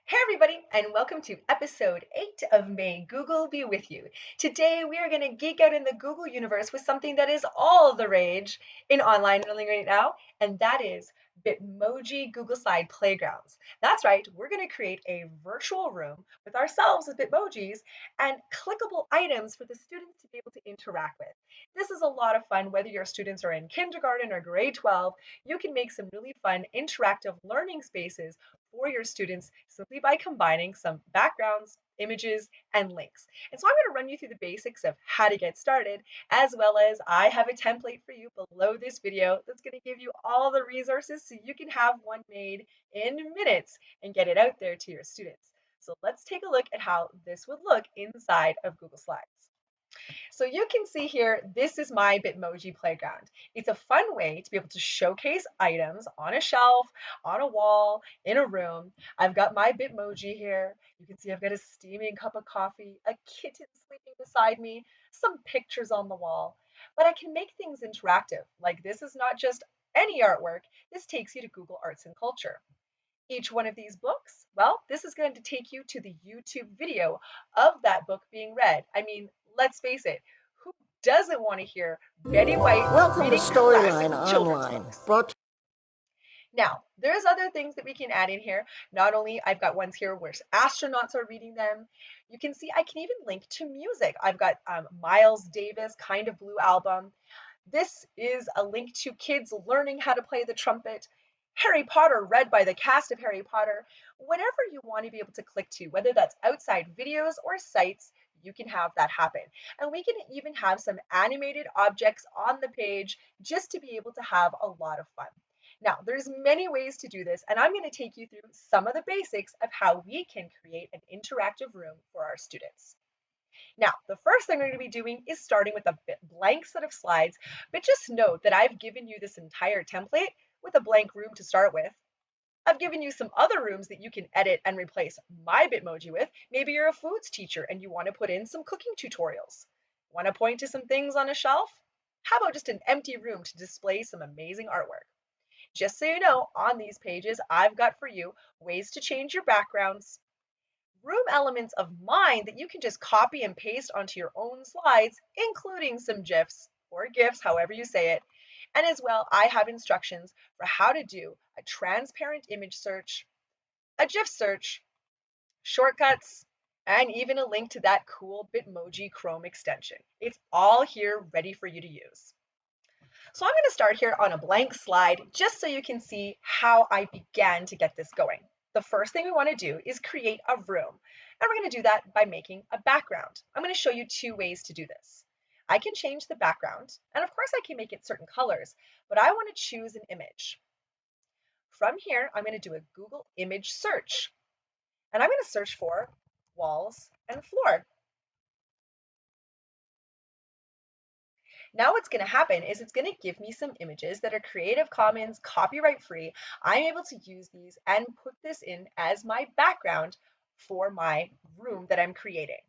Hey everybody, and welcome to episode 8 of May Google Be With You. Today we are going to geek out in the Google universe with something that is all the rage in online learning right now, and that is Bitmoji Google Slide Playgrounds. That's right, we're going to create a virtual room with ourselves as Bitmojis and clickable items for the students to be able to interact with. This is a lot of fun whether your students are in kindergarten or grade 12. You can make some really fun interactive learning spaces for your students simply by combining some backgrounds, images, and links. And so I'm going to run you through the basics of how to get started, as well as I have a template for you below this video that's going to give you all the resources so you can have one made in minutes and get it out there to your students. So let's take a look at how this would look inside of Google Slides. So you can see here, this is my Bitmoji playground. It's a fun way to be able to showcase items on a shelf, on a wall, in a room. I've got my Bitmoji here. You can see I've got a steaming cup of coffee, a kitten sleeping beside me, some pictures on the wall. But I can make things interactive. Like this is not just any artwork. This takes you to Google Arts and Culture. Each one of these books, well, this is going to take you to the YouTube video of that book being read. I mean, let's face it, who doesn't want to hear Betty White Welcome to reading classic Storyline children's Online, books? brought Now, there's other things that we can add in here. Not only I've got ones here where astronauts are reading them. You can see I can even link to music. I've got Miles Davis, Kind of Blue album. This is a link to kids learning how to play the trumpet. Harry Potter read by the cast of Harry Potter. Whatever you want to be able to click to, whether that's outside videos or sites, you can have that happen. And we can even have some animated objects on the page just to be able to have a lot of fun. Now, there's many ways to do this, and I'm going to take you through some of the basics of how we can create an interactive room for our students. Now, the first thing we're going to be doing is starting with a blank set of slides, but just note that I've given you this entire template with a blank room to start with. I've given you some other rooms that you can edit and replace my Bitmoji with. Maybe you're a foods teacher and you want to put in some cooking tutorials. Want to point to some things on a shelf? How about just an empty room to display some amazing artwork? Just so you know, on these pages, I've got for you ways to change your backgrounds, room elements of mine that you can just copy and paste onto your own slides, including some GIFs or GIFs, however you say it. And as well, I have instructions for how to do a transparent image search, a GIF search, shortcuts, and even a link to that cool Bitmoji Chrome extension. It's all here ready for you to use. So I'm going to start here on a blank slide just so you can see how I began to get this going. The first thing we want to do is create a room. And we're going to do that by making a background. I'm going to show you two ways to do this. I can change the background, and of course I can make it certain colors, but I want to choose an image. From here, I'm going to do a Google image search, and I'm going to search for walls and floor. Now what's going to happen is it's going to give me some images that are Creative Commons copyright free. I'm able to use these and put this in as my background for my room that I'm creating.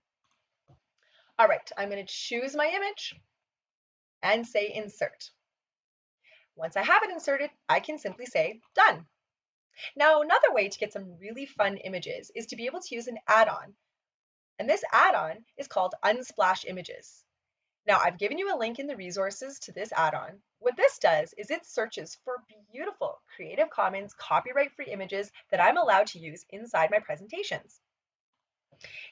All right, I'm going to choose my image and say insert. Once I have it inserted, I can simply say done. Now, another way to get some really fun images is to be able to use an add-on. And this add-on is called Unsplash Images. Now, I've given you a link in the resources to this add-on. What this does is it searches for beautiful Creative Commons copyright-free images that I'm allowed to use inside my presentations.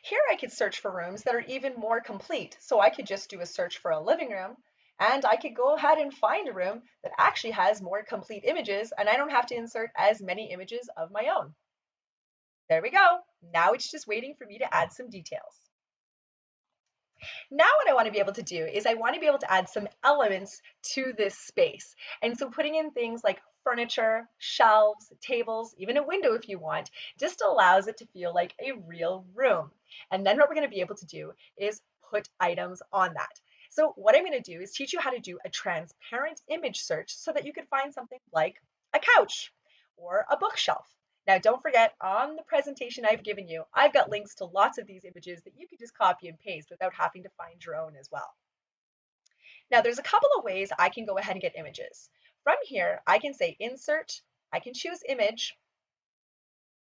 Here I could search for rooms that are even more complete. So I could just do a search for a living room, and I could go ahead and find a room that actually has more complete images, and I don't have to insert as many images of my own. There we go. Now it's just waiting for me to add some details. Now what I want to be able to do is I want to be able to add some elements to this space. And so putting in things like furniture, shelves, tables, even a window if you want, just allows it to feel like a real room. And then what we're going to be able to do is put items on that. So what I'm going to do is teach you how to do a transparent image search so that you can find something like a couch or a bookshelf. Now, don't forget, on the presentation I've given you, I've got links to lots of these images that you can just copy and paste without having to find your own as well. Now, there's a couple of ways I can go ahead and get images. From here, I can say insert, I can choose image,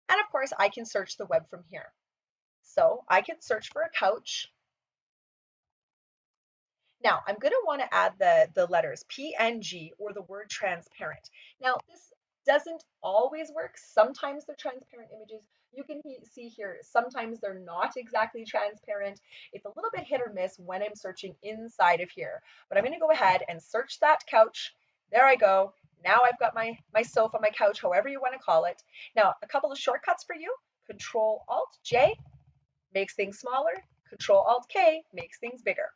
And of course, I can search the web from here. So I can search for a couch. Now, I'm going to want to add the letters PNG or the word transparent. Now, this doesn't always work. Sometimes they're transparent images. You can see here, sometimes they're not exactly transparent. It's a little bit hit or miss when I'm searching inside of here. But I'm going to go ahead and search that couch. There I go. Now I've got my sofa, my couch, however you want to call it. Now, a couple of shortcuts for you. Control Alt J makes things smaller. Control Alt K makes things bigger.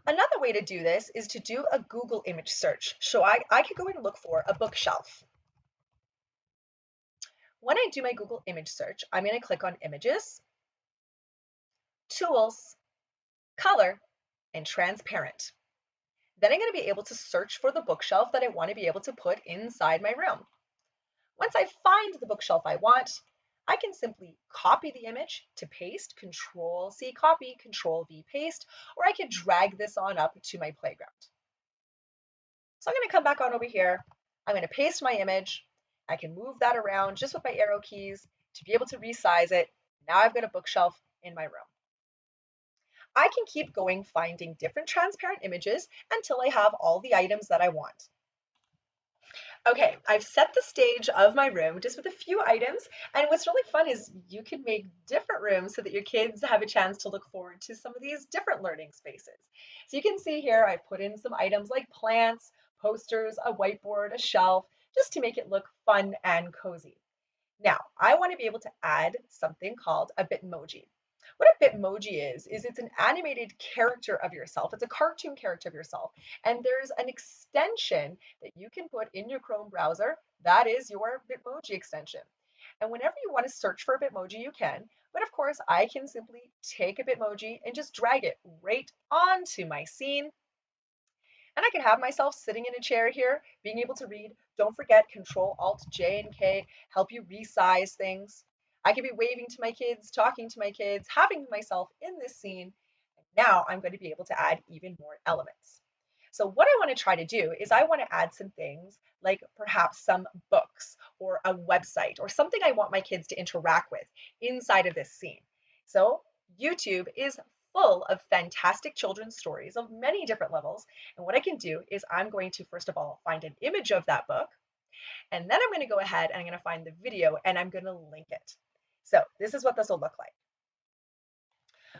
Another way to do this is to do a Google image search. So I could go and look for a bookshelf. When I do my Google image search, I'm going to click on Images, Tools, Color, and Transparent. Then I'm going to be able to search for the bookshelf that I want to be able to put inside my room. Once I find the bookshelf I want, I can simply copy the image to paste, Control C copy, Control V paste, or I could drag this on up to my playground. So I'm going to come back on over here. I'm going to paste my image. I can move that around just with my arrow keys to be able to resize it. Now I've got a bookshelf in my room. I can keep going finding different transparent images until I have all the items that I want. Okay, I've set the stage of my room just with a few items, and what's really fun is you can make different rooms so that your kids have a chance to look forward to some of these different learning spaces. So you can see here I've put in some items like plants, posters, a whiteboard, a shelf, just to make it look fun and cozy. Now, I want to be able to add something called a Bitmoji. What a Bitmoji is it's an animated character of yourself. It's a cartoon character of yourself. And there's an extension that you can put in your Chrome browser. That is your Bitmoji extension. And whenever you want to search for a Bitmoji, you can. But of course, I can simply take a Bitmoji and just drag it right onto my scene, and I can have myself sitting in a chair here, being able to read. Don't forget Control Alt J and K help you resize things. I could be waving to my kids, talking to my kids, having myself in this scene. Now I'm going to be able to add even more elements. So what I want to try to do is I want to add some things like perhaps some books or a website or something I want my kids to interact with inside of this scene. So YouTube is full of fantastic children's stories of many different levels. And what I can do is I'm going to, first of all, find an image of that book. And then I'm going to go ahead and I'm going to find the video and I'm going to link it. So this is what this will look like.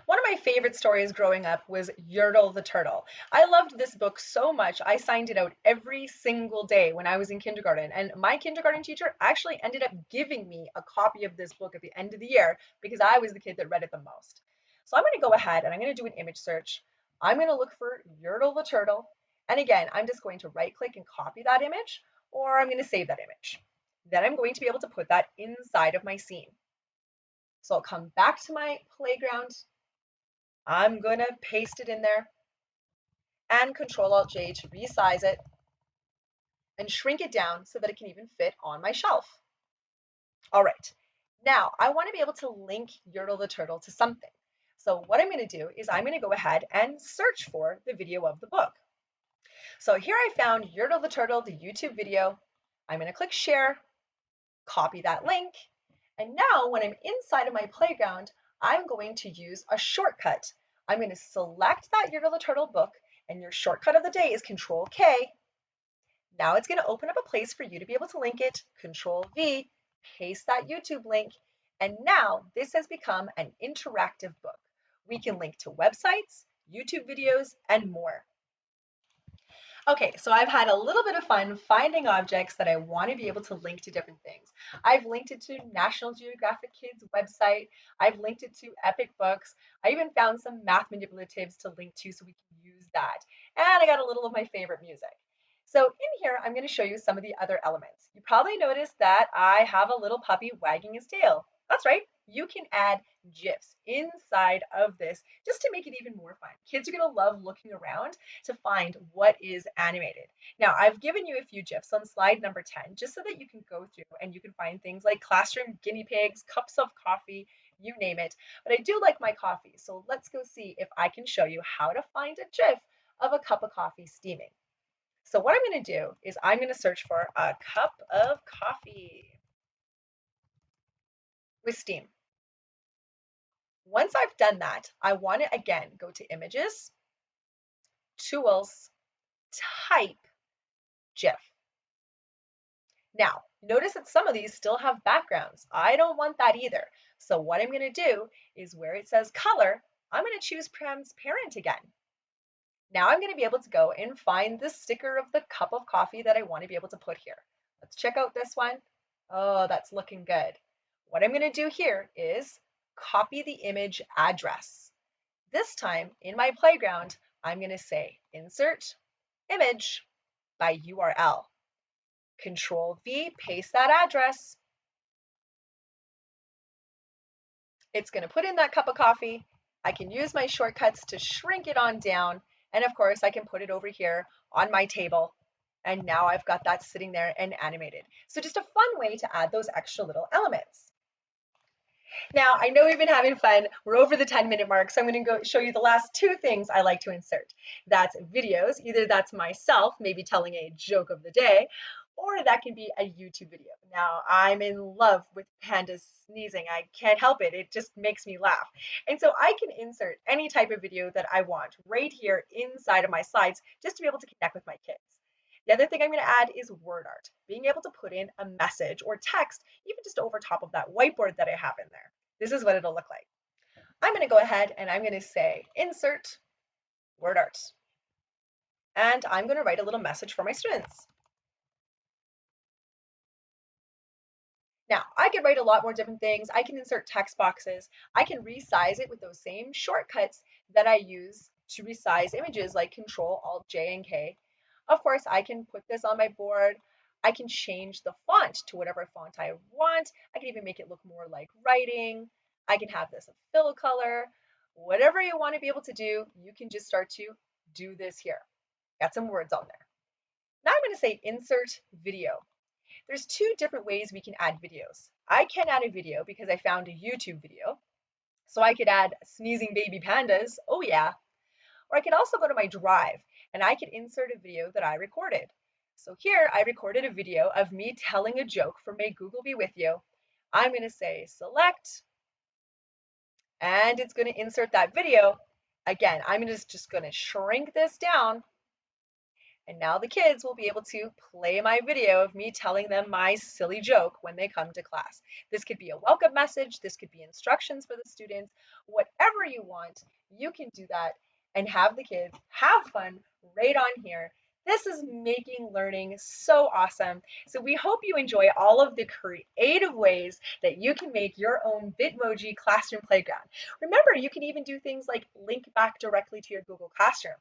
One of my favorite stories growing up was Yertle the Turtle. I loved this book so much, I signed it out every single day when I was in kindergarten. And my kindergarten teacher actually ended up giving me a copy of this book at the end of the year because I was the kid that read it the most. So I'm going to go ahead and I'm going to do an image search. I'm going to look for Yertle the Turtle. And again, I'm just going to right click and copy that image, or I'm going to save that image. Then I'm going to be able to put that inside of my scene. So I'll come back to my playground. I'm gonna paste it in there and Control Alt J to resize it and shrink it down so that it can even fit on my shelf. All right, now I want to be able to link Yertle the Turtle to something. So what I'm going to do is I'm going to go ahead and search for the video of the book. So here I found Yertle the Turtle, the YouTube video. I'm going to click share, copy that link, and now when I'm inside of my playground, I'm going to use a shortcut. I'm going to select that Yertle the Turtle book, and your shortcut of the day is Control K. Now it's going to open up a place for you to be able to link it. Control V, paste that YouTube link, and now this has become an interactive book. We can link to websites, YouTube videos, and more. Okay, so I've had a little bit of fun finding objects that I want to be able to link to different things. I've linked it to National Geographic Kids website. I've linked it to Epic Books. I even found some math manipulatives to link to so we can use that. And I got a little of my favorite music. So in here, I'm going to show you some of the other elements. You probably noticed that I have a little puppy wagging his tail. That's right. You can add GIFs inside of this just to make it even more fun. Kids are going to love looking around to find what is animated. Now, I've given you a few GIFs on slide number 10, just so that you can go through and you can find things like classroom guinea pigs, cups of coffee, you name it. But I do like my coffee, so let's go see if I can show you how to find a GIF of a cup of coffee steaming. So what I'm going to do is I'm going to search for a cup of coffee. with Steam. Once I've done that, I want to again go to Images, Tools, Type, GIF. Now, notice that some of these still have backgrounds. I don't want that either. So what I'm going to do is where it says color, I'm going to choose transparent again. Now I'm going to be able to go and find the sticker of the cup of coffee that I want to be able to put here. Let's check out this one. Oh, that's looking good. What I'm going to do here is copy the image address. This time in my playground, I'm going to say insert image by URL. Control V, paste that address. It's going to put in that cup of coffee. I can use my shortcuts to shrink it on down. And of course, I can put it over here on my table. And now I've got that sitting there and animated. So just a fun way to add those extra little elements. Now, I know we've been having fun. We're over the 10-minute mark, so I'm going to go show you the last two things I like to insert. That's videos. Either that's myself, maybe telling a joke of the day, or that can be a YouTube video. Now, I'm in love with pandas sneezing. I can't help it. It just makes me laugh. And so I can insert any type of video that I want right here inside of my slides just to be able to connect with my kids. The other thing I'm going to add is word art, being able to put in a message or text, even just over top of that whiteboard that I have in there. This is what it'll look like. I'm going to go ahead and I'm going to say insert word art. And I'm going to write a little message for my students. Now, I could write a lot more different things. I can insert text boxes. I can resize it with those same shortcuts that I use to resize images like Control, Alt, J, and K. Of course, I can put this on my board. I can change the font to whatever font I want. I can even make it look more like writing. I can have this a fill color. Whatever you want to be able to do, you can just start to do this here. Got some words on there. Now I'm going to say insert video. There's two different ways we can add videos. I can add a video because I found a YouTube video. So I could add sneezing baby pandas, oh yeah. Or I could also go to my drive and I could insert a video that I recorded. So here I recorded a video of me telling a joke for May Google Be With You. I'm going to say select, and it's going to insert that video. Again, I'm just going to shrink this down. And now the kids will be able to play my video of me telling them my silly joke when they come to class. This could be a welcome message. This could be instructions for the students. Whatever you want, you can do that and have the kids have fun right on here. This is making learning so awesome. So we hope you enjoy all of the creative ways that you can make your own Bitmoji classroom playground. Remember, you can even do things like link back directly to your Google Classroom.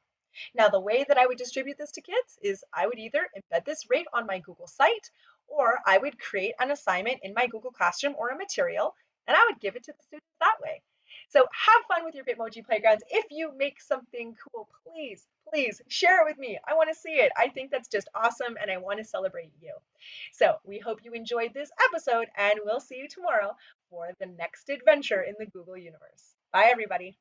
Now, the way that I would distribute this to kids is I would either embed this right on my Google site, or I would create an assignment in my Google Classroom or a material, and I would give it to the students that way. So have fun with your Bitmoji playgrounds. If you make something cool, please, please share it with me. I want to see it. I think that's just awesome, and I want to celebrate you. So we hope you enjoyed this episode, and we'll see you tomorrow for the next adventure in the Google universe. Bye, everybody.